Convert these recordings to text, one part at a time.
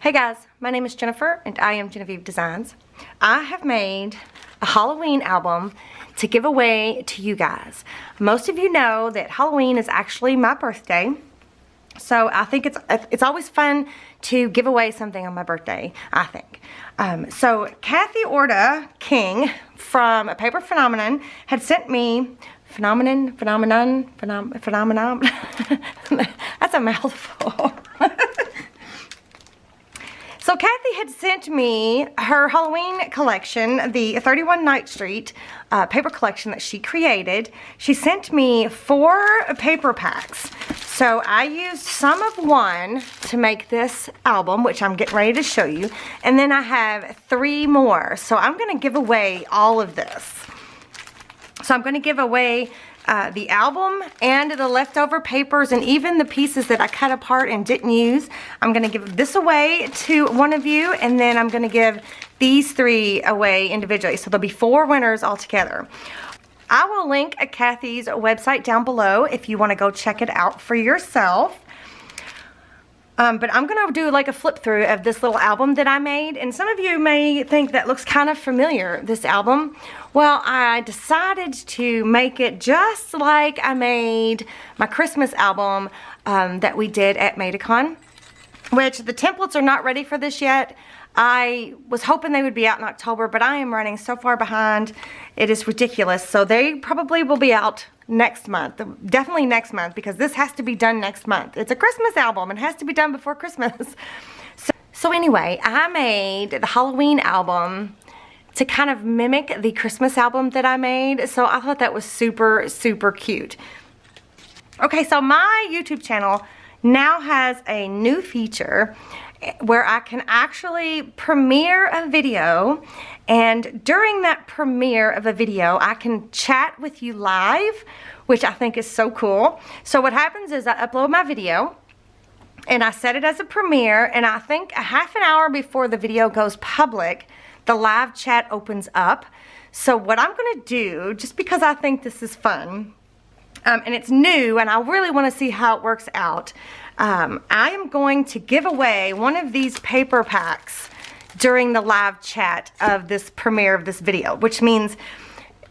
Hey guys, my name is Jennifer and I am Jenofeve Designs. I have made a Halloween album to give away to you guys. Most of you know that Halloween is actually my birthday. So I think it's always fun to give away something on my birthday, I think. So Kathy Orta King from Paper Phenomenon had sent me Phenomenon. That's a mouthful. So Kathy had sent me her Halloween collection, the 31 Night Street paper collection that she created. She sent me 4 paper packs. So I used some of one to make this album, which I'm getting ready to show you. And then I have 3 more. So I'm going to give away all of this. So I'm going to give away the album and the leftover papers and even the pieces that I cut apart and didn't use. I'm going to give this away to one of you, and then I'm going to give these 3 away individually. So there'll be 4 winners altogether. I will link Kathy's website down below if you want to go check it out for yourself. But I'm going to do like a flip through of this little album that I made. And some of you may think that looks kind of familiar, this album. Well, I decided to make it just like I made my Christmas album that we did at Madecon, which the templates are not ready for this yet. I was hoping they would be out in October, but I am running so far behind. It is ridiculous. So they probably will be out next month. Definitely next month, because this has to be done next month. It's a Christmas album. It has to be done before Christmas. So anyway, I made the Halloween album to kind of mimic the Christmas album that I made. So I thought that was super, super cute. Okay, so my YouTube channel now has a new feature where I can actually premiere a video, and during that premiere of a video I can chat with you live, which I think is so cool. So what happens is I upload my video and I set it as a premiere, and I think a half an hour before the video goes public, the live chat opens up. So what I'm gonna do, just because I think this is fun, and it's new and I really want to see how it works out, I am going to give away one of these paper packs during the live chat of this premiere of this video, which means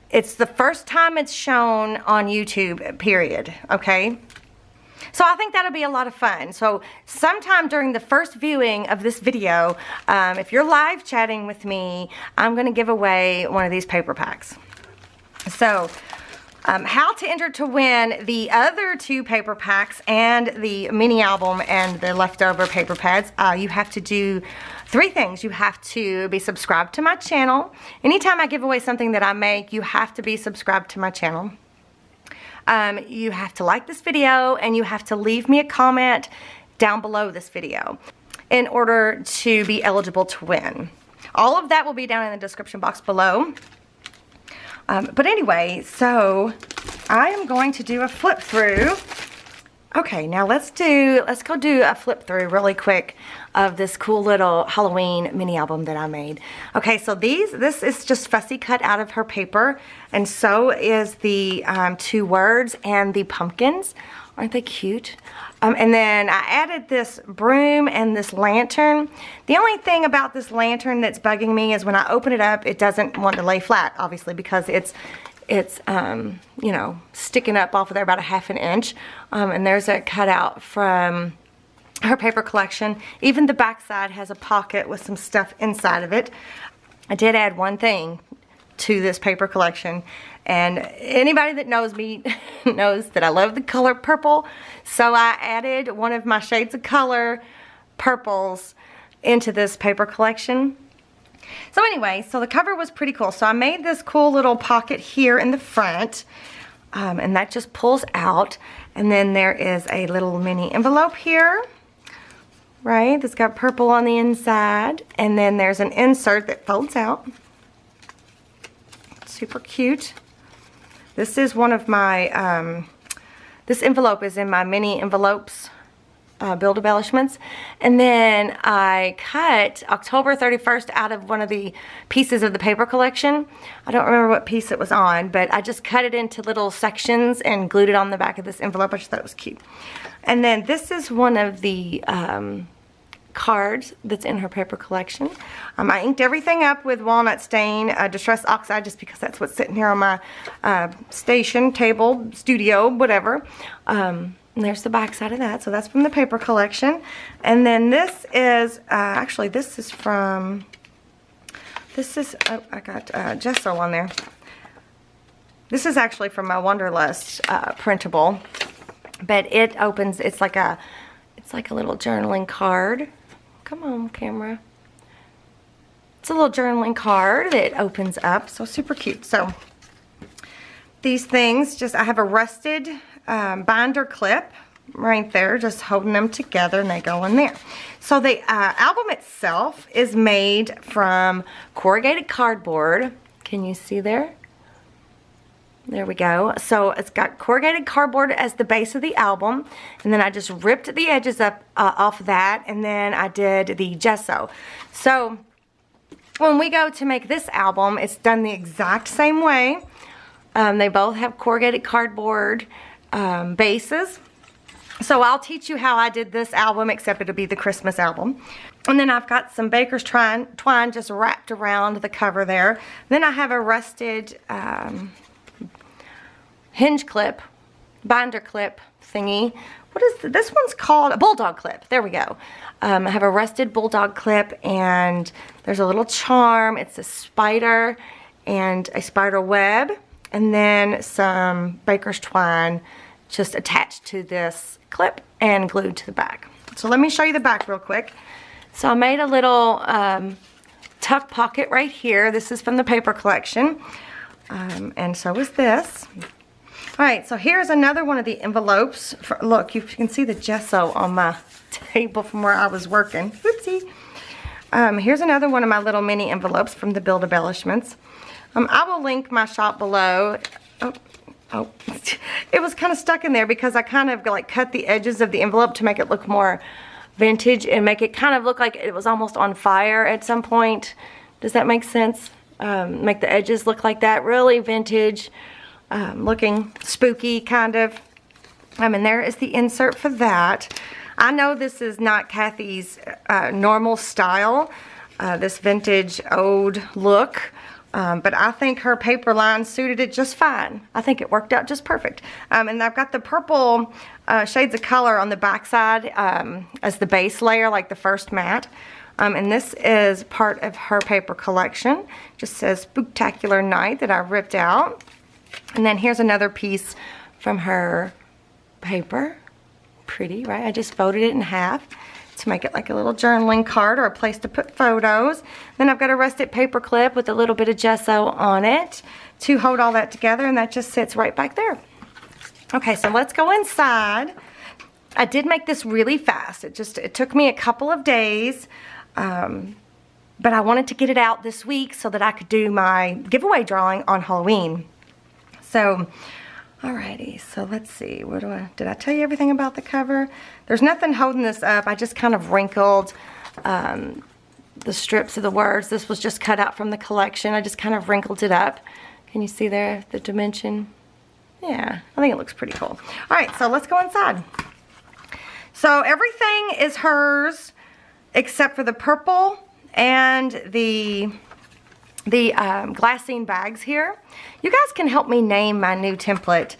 it's the first time it's shown on YouTube, period, okay? So I think that'll be a lot of fun. So sometime during the first viewing of this video, if you're live chatting with me, I'm going to give away one of these paper packs. So how to enter to win the other 2 paper packs and the mini album and the leftover paper pads, you have to do 3 things. You have to be subscribed to my channel. Anytime I give away something that I make, you have to be subscribed to my channel. You have to like this video, and you have to leave me a comment down below this video in order to be eligible to win. All of that will be down in the description box below. But anyway, so I am going to do a flip through. Okay, now let's go do a flip through really quick of this cool little Halloween mini album that I made. Okay, so this is just fussy cut out of her paper, and so is the 2 words and the pumpkins. Aren't they cute? And then I added this broom and this lantern. The only thing about this lantern that's bugging me is when I open it up, it doesn't want to lay flat, obviously, because it's you know, sticking up off of there about a ½ an inch. And there's a cutout from her paper collection. Even the back side has a pocket with some stuff inside of it. I did add one thing to this paper collection, and anybody that knows me knows that I love the color purple, so I added one of my shades of color purples into this paper collection. So anyway, so the cover was pretty cool. So I made this cool little pocket here in the front, and that just pulls out, and then there is a little mini envelope here, right, that's got purple on the inside, and then there's an insert that folds out. Super cute. This is one of my, this envelope is in my mini envelopes build embellishments. And then I cut October 31st out of one of the pieces of the paper collection. I don't remember what piece it was on, but I just cut it into little sections and glued it on the back of this envelope. I just thought it was cute. And then this is one of the cards that's in her paper collection. I inked everything up with walnut stain, distress oxide, just because that's what's sitting here on my station, table, studio, whatever. And there's the back side of that. So that's from the paper collection. And then this is, actually this is from, oh, I got gesso on there. This is actually from my Wonderlust printable. But it opens, it's like a little journaling card. Come on, camera. It's a little journaling card that opens up, so super cute. So these things, I have a rusted binder clip right there, just holding them together, and they go in there. So the album itself is made from corrugated cardboard. Can you see there? There we go. So it's got corrugated cardboard as the base of the album, and then I just ripped the edges up off of that, and then I did the gesso. So when we go to make this album, it's done the exact same way. They both have corrugated cardboard bases. So I'll teach you how I did this album, except it'll be the Christmas album. And then I've got some baker's twine just wrapped around the cover there. Then I have a rusted hinge clip, binder clip thingy. What is this one's called? A bulldog clip. There we go. I have a rusted bulldog clip, and there's a little charm. It's a spider and a spider web, and then some baker's twine just attached to this clip and glued to the back. So let me show you the back real quick. So I made a little tuck pocket right here. This is from the paper collection, and so is this. Alright, so here's another one of the envelopes. Look, you can see the gesso on my table from where I was working. Whoopsie. Here's another one of my little mini envelopes from the Build Embellishments. I will link my shop below. Oh, it was kind of stuck in there because I kind of like cut the edges of the envelope to make it look more vintage and make it kind of look like it was almost on fire at some point. Does that make sense? Make the edges look like that, really vintage. Looking spooky kind of. And there is the insert for that. I know this is not Kathy's normal style, this vintage old look, but I think her paper line suited it just fine. I think it worked out just perfect. And I've got the purple shades of color on the back side as the base layer, like the first mat. And this is part of her paper collection. Just says Spooktacular Night that I ripped out. And then here's another piece from her paper. Pretty, right? I just folded it in half to make it like a little journaling card or a place to put photos. Then I've got a rusted paper clip with a little bit of gesso on it to hold all that together, and that just sits right back there. Okay, so let's go inside. I did make this really fast. It took me a couple of days, but I wanted to get it out this week so that I could do my giveaway drawing on Halloween. So, alrighty, so let's see, did I tell you everything about the cover? There's nothing holding this up. I just kind of wrinkled the strips of the words. This was just cut out from the collection. I just kind of wrinkled it up. Can you see there, the dimension? Yeah, I think it looks pretty cool. Alright, so let's go inside. So everything is hers except for the purple and the glassine bags here. You guys can help me name my new template.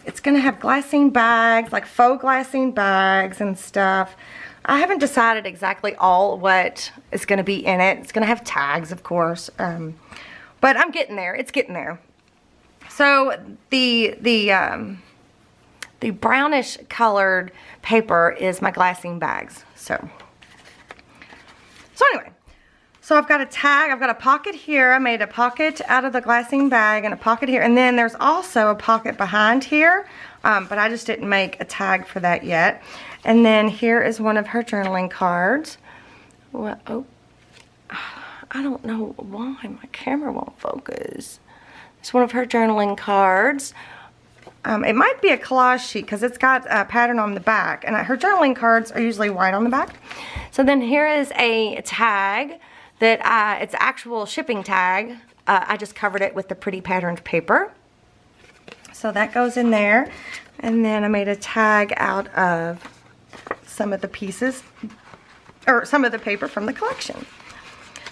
It's gonna have glassine bags, like faux glassine bags and stuff. I haven't decided exactly all what is gonna be in it. It's gonna have tags, of course, but I'm getting there. It's getting there. So the brownish colored paper is my glassine bags. So anyway. So I've got a tag, I've got a pocket here. I made a pocket out of the glassine bag and a pocket here. And then there's also a pocket behind here, but I just didn't make a tag for that yet. And then here is one of her journaling cards. Well, oh, I don't know why my camera won't focus. It's one of her journaling cards. It might be a collage sheet because it's got a pattern on the back. And her journaling cards are usually white on the back. So then here is a tag that it's actual shipping tag. I just covered it with the pretty patterned paper. So that goes in there. And then I made a tag out of some of the pieces, or some of the paper from the collection.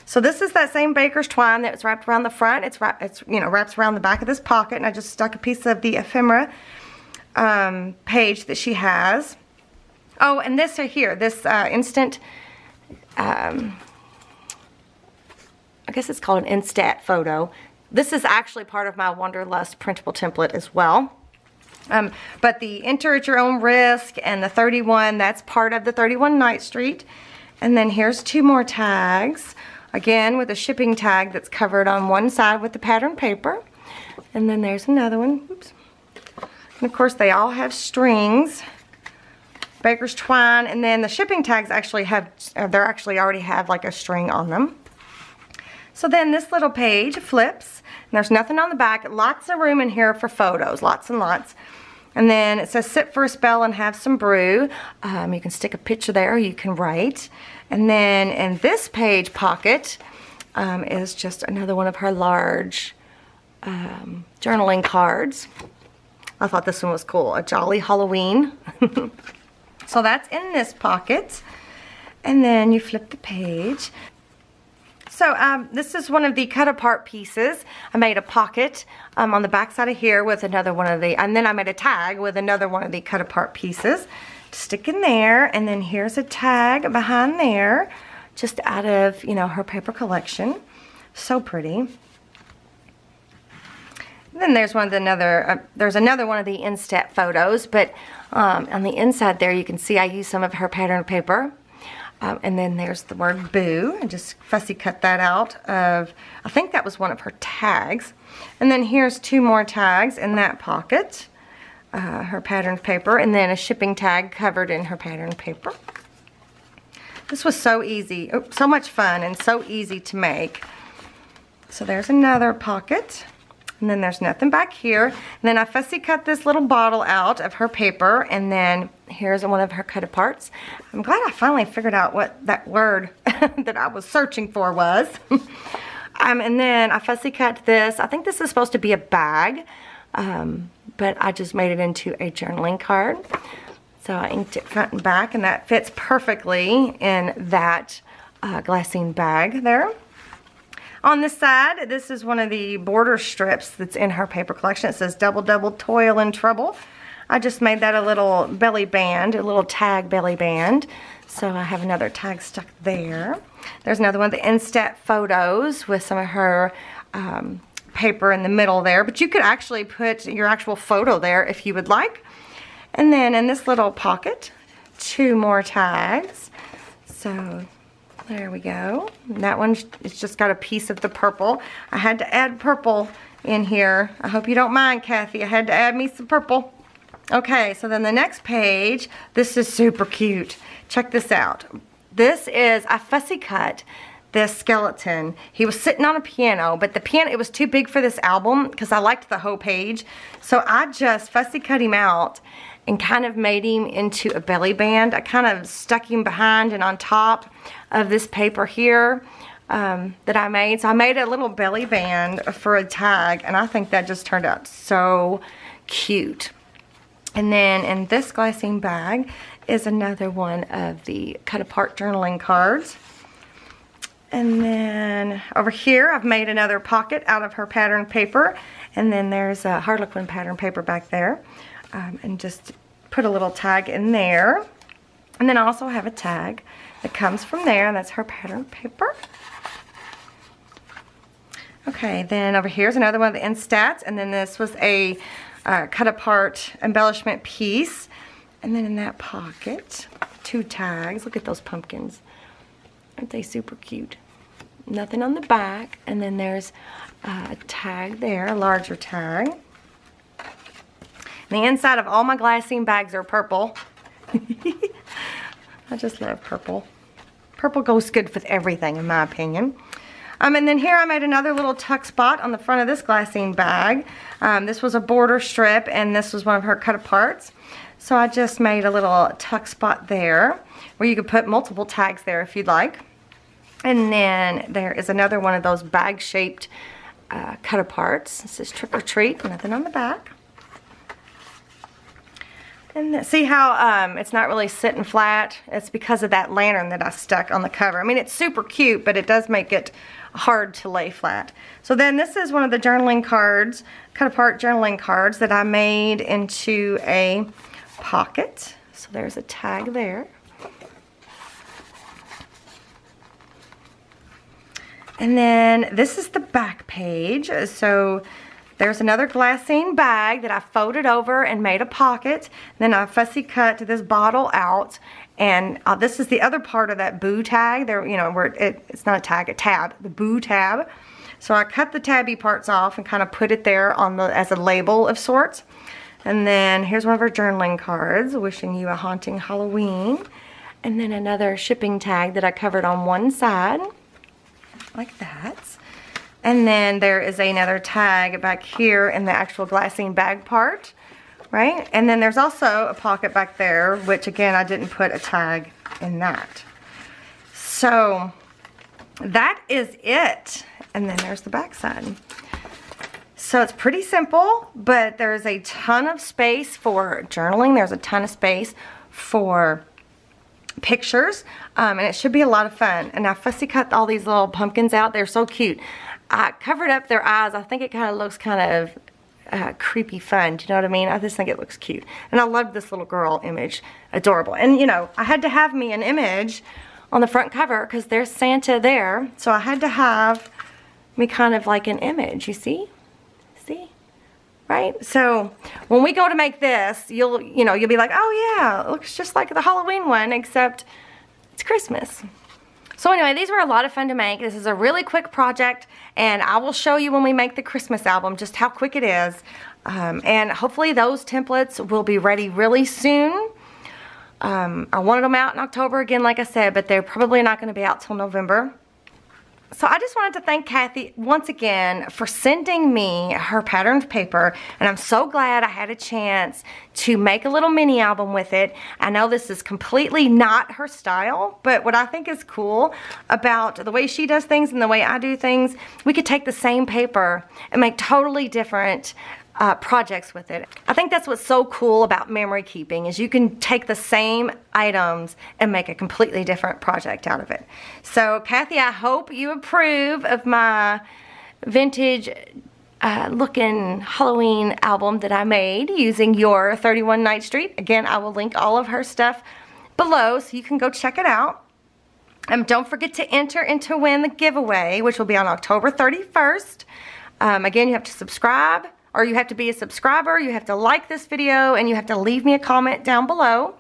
So this is that same baker's twine that's wrapped around the front. It's wraps around the back of this pocket, and I just stuck a piece of the ephemera page that she has. Oh, and this right here, this instant, I guess it's called an Instat photo. This is actually part of my Wanderlust printable template as well. But the enter at your own risk and the 31, that's part of the 31 Night Street. And then here's 2 more tags, again with a shipping tag that's covered on one side with the pattern paper. And then there's another one. Oops. And of course they all have strings, baker's twine, and then the shipping tags actually have, they actually already have like a string on them. So then this little page flips, and there's nothing on the back. Lots of room in here for photos, lots and lots. And then it says sit for a spell and have some brew. You can stick a picture there, or you can write. And then in this page pocket is just another one of her large journaling cards. I thought this one was cool, a Jolly Halloween. So that's in this pocket. And then you flip the page. So this is one of the cut apart pieces. I made a pocket on the back side of here with another one of the, and then I made a tag with another one of the cut apart pieces to stick in there. And then here's a tag behind there, just out of, you know, her paper collection. So pretty. And then there's one of the there's another one of the Instat photos, but on the inside there you can see I used some of her pattern paper. And then there's the word boo. I just fussy cut that out of, I think that was one of her tags. And then here's 2 more tags in that pocket, her patterned paper, and then a shipping tag covered in her patterned paper. This was so easy, so much fun and so easy to make. So there's another pocket. And then there's nothing back here. And then I fussy cut this little bottle out of her paper, and then here's one of her cut aparts. I'm glad I finally figured out what that word that I was searching for was. And then I fussy cut this. I think this is supposed to be a bag, but I just made it into a journaling card. So I inked it front and back, and that fits perfectly in that glassine bag there. On this side, this is one of the border strips that's in her paper collection. It says double, double, toil and trouble. I just made that a little belly band, a little tag belly band. So I have another tag stuck there. There's another one of the Instat photos with some of her paper in the middle there. But you could actually put your actual photo there if you would like. And then in this little pocket, 2 more tags. So there we go. And that one, it's just got a piece of the purple. I had to add purple in here. I hope you don't mind, Kathy. I had to add me some purple. Okay, so then the next page, this is super cute. Check this out. This is, I fussy cut this skeleton. He was sitting on a piano, but the piano, it was too big for this album because I liked the whole page. So I just fussy cut him out and kind of made him into a belly band. I kind of stuck him behind and on top of this paper here that I made. So I made a little belly band for a tag, and I think that just turned out so cute. And then in this glassine bag is another one of the cut apart journaling cards. And then over here I've made another pocket out of her pattern paper, and then there's a Harlequin pattern paper back there. And just put a little tag in there. And then I also have a tag that comes from there, and that's her pattern paper. Okay, then over here is another one of the Instats, and then this was a cut apart embellishment piece. And then in that pocket, 2 tags. Look at those pumpkins. Aren't they super cute? Nothing on the back. And then there's a tag there, a larger tag. The inside of all my glassine bags are purple. I just love purple. Purple goes good with everything, in my opinion. And then here I made another little tuck spot on the front of this glassine bag. This was a border strip, and this was one of her cut aparts. So I just made a little tuck spot there where you could put multiple tags there if you'd like. And then there is another one of those bag-shaped cut aparts. This is Trick or Treat, nothing on the back. And see how it's not really sitting flat? It's because of that lantern that I stuck on the cover. I mean, it's super cute, but it does make it hard to lay flat. So then this is one of the journaling cards, cut apart journaling cards that I made into a pocket. So there's a tag there. And then this is the back page. So there's another glassine bag that I folded over and made a pocket. Then I fussy cut this bottle out. And this is the other part of that boo tag. There, you know, where it's not a tag, a tab, the boo tab. So I cut the tabby parts off and kind of put it there on as a label of sorts. And then here's one of our journaling cards, wishing you a haunting Halloween. And then another shipping tag that I covered on one side, like that. And then there is another tag back here in the actual glassine bag part, right? And then there's also a pocket back there, which again, I didn't put a tag in that. So that is it. And then there's the back side. So it's pretty simple, but there's a ton of space for journaling. There's a ton of space for pictures, and it should be a lot of fun. And I fussy cut all these little pumpkins out. They're so cute. I covered up their eyes. I think it kind of looks kind of creepy fun. Do you know what I mean? I just think it looks cute. And I love this little girl image. Adorable. And, you know, I had to have me an image on the front cover because there's Santa there. So I had to have me kind of like an image, you see? See? Right? So when we go to make this, you'll be like, oh yeah, it looks just like the Halloween one, except it's Christmas. So anyway, these were a lot of fun to make. This is a really quick project, and I will show you when we make the Christmas album just how quick it is. And hopefully those templates will be ready really soon. I wanted them out in October again, like I said, but they're probably not going to be out till November. So I just wanted to thank Kathy once again for sending me her patterned paper, and I'm so glad I had a chance to make a little mini album with it. I know this is completely not her style, but what I think is cool about the way she does things and the way I do things, we could take the same paper and make totally different projects with it. I think that's what's so cool about memory keeping is you can take the same items and make a completely different project out of it. So Kathy, I hope you approve of my vintage looking Halloween album that I made using your 31 Night Street. Again, I will link all of her stuff below so you can go check it out. Don't forget to enter in to win the giveaway, which will be on October 31st. Again, you have to subscribe, or you have to be a subscriber, you have to like this video, and you have to leave me a comment down below.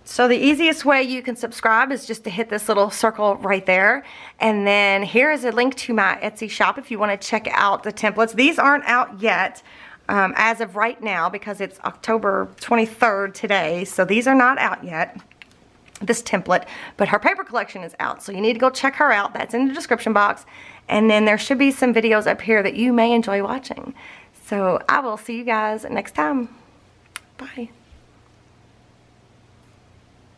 So the easiest way you can subscribe is just to hit this little circle right there. And then here is a link to my Etsy shop if you want to check out the templates. These aren't out yet as of right now because it's October 23rd today. So these are not out yet, this template, but her paper collection is out. So you need to go check her out. That's in the description box. And then there should be some videos up here that you may enjoy watching. So I will see you guys next time. Bye.